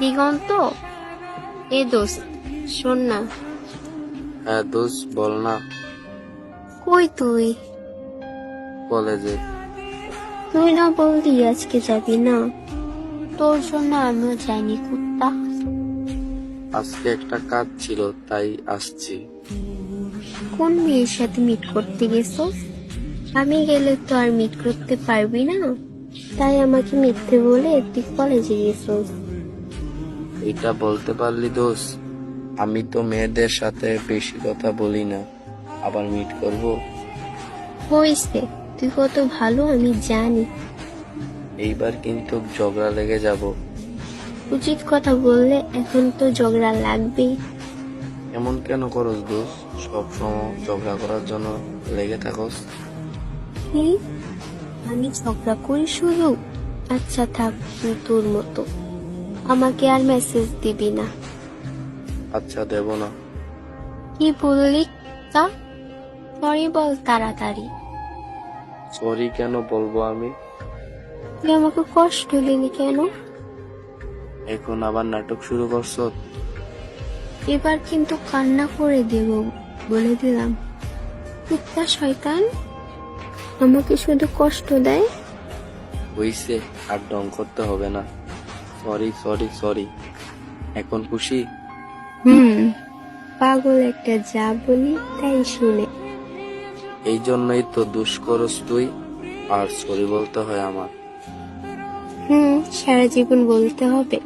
দিগন্ত, এ দোস্ত শোন না। হ্যাঁ দোষ, বল না। কই তুই? কলেজে। তুই না বললি আজকে যাবি না? তোর জন্য আমিও যাইনি কুত্তা। আজকে একটা কাজ ছিল তাই আসছি। কোন মেয়ের সাথে মিট করতে গেছো? আমি গেলে তো আর মিট করতে পারবি না, তাই আমাকে মিথ্যে বলে তুই কলেজে গেছো। এটা বলতে পারলি দোষ? আমি তো মেয়েদের সাথে বেশি কথা বলি না, আবার মিট করব? হইছে, তুই কত ভালো আমি জানি। এইবার কিন্তু ঝগড়া লেগে যাব। উচিত কথা বললে এখন তো ঝগড়া লাগবেই। এমন কেন করস দোষ? সব সময় ঝগড়া করার জন্য লেগে থাকস? কি? আমি ঝগড়া করি শুধু? আচ্ছা থাক, তুই তোর মতো। আমাকে আর মেসেজ দিবি না। আচ্ছা, দেব না। কি বললি? তা সরি বল তাড়াতাড়ি। সরি কেন বলবো আমি? তুই আমাকে কষ্ট দিলি কেন? এখন আবার নাটক শুরু করছ? এবার কিন্তু কান্না করে দেব, বলে দিলাম। কুত্তা শয়তান, আমাকে শুধু কষ্ট দেয়। হইছে, আর ডং করতে হবে না। Sorry sorry sorry. এখন খুশি? পাগল একটা, যা বলি তাই শুনে। এই জন্যই তো দুষ করস তুই, আর সরি বলতে হয় আমার। সারা জীবন বলতে হবে,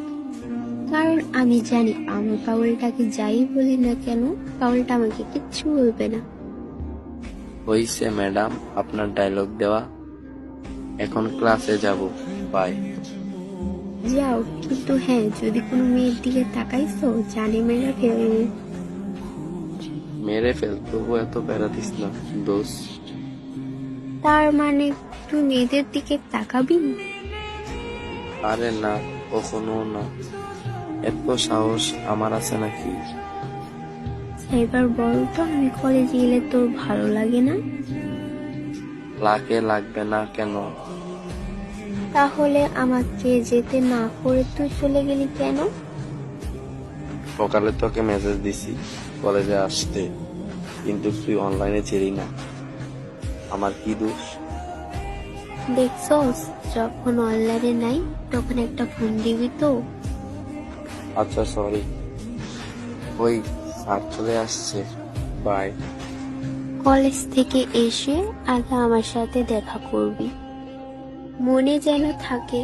কারণ আমি জানি আমার পাগলটাকে যাই বলি না কেন, পাগলটা আমাকে কিচ্ছু বলবে না। হইছে ম্যাডাম, আপনার ডায়লগ দেওয়া। এখন ক্লাসে যাব, বাই। যাও, কিন্তু হ্যাঁ, যদি কোনো মেয়ের দিকে তাকাইছো জানে মেরে ফেলবো। মেরে ফেল, তবু এত প্যারা দিস না দোষ। তার মানে তুই মেয়েদের দিকে তাকাবি? আরে না, কখনো না। এত সাহস আমার আছে নাকি? এবার বল তো, আমি কলেজে গেলে তোর ভালো লাগে না? লাগবে না কেন? তাহলে আমাকে যেতে না করে তুই চলে গেলি কেন? সকালে তোকে মেসেজ দিছি কলেজে আসতে, কিন্তু তুই অনলাইনে ছিলি না। আমার কি দোষ? দেখছস, যখন অনলাইনে নাই তখন একটা ফোন দিবি তো। আচ্ছা সরি। ওই স্যার চলে আসছে, বাই। কলেজ থেকে এসে আগে আমার সাথে দেখা করবি, মনে যেন থাকে।